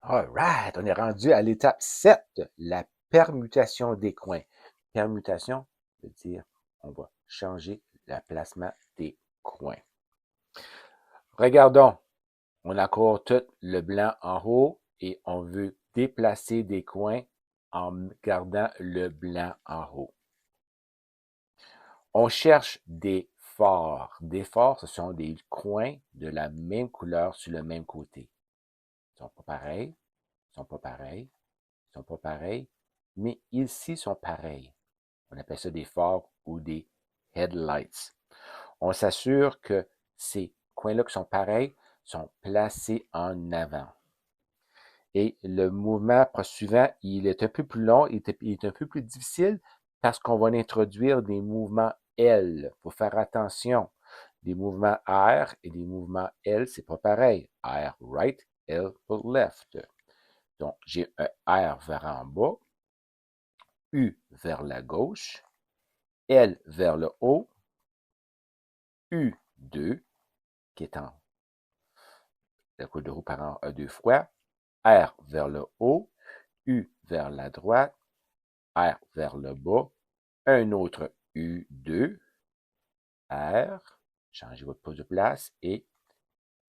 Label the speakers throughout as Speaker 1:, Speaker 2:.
Speaker 1: All right, on est rendu à l'étape 7, la permutation des coins. Permutation veut dire on va changer le placement des coins. Regardons, on a encore tout le blanc en haut et on veut déplacer des coins en gardant le blanc en haut. On cherche des forts. Des forts, ce sont des coins de la même couleur sur le même côté. Ils sont pas pareils, ils sont pas pareils, ils sont pas pareils, mais ici sont pareils. On appelle ça des phares ou des headlights. On s'assure que ces coins-là qui sont pareils sont placés en avant. Et le mouvement suivant, il est un peu plus long, il est un peu plus difficile parce qu'on va introduire des mouvements L. Il faut faire attention. Des mouvements R et des mouvements L, c'est pas pareil. R right, L pour left. Donc, j'ai un R vers en bas, U vers la gauche, L vers le haut, U2, qui est en la coude de roue par an deux fois, R vers le haut, U vers la droite, R vers le bas, un autre U2, R, changez votre pose de place, et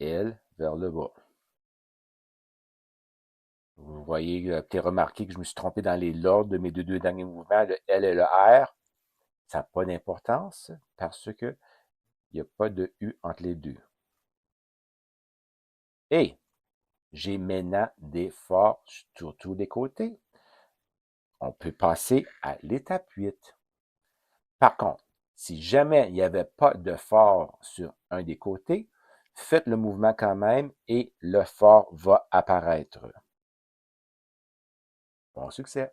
Speaker 1: L vers le bas. Vous voyez, peut-être remarqué que je me suis trompé dans l'ordre de mes deux derniers mouvements, le L et le R. Ça n'a pas d'importance parce que il n'y a pas de U entre les deux. Et j'ai maintenant des forts sur tous les côtés. On peut passer à l'étape 8. Par contre, si jamais il n'y avait pas de fort sur un des côtés, faites le mouvement quand même et le fort va apparaître. Bon succès!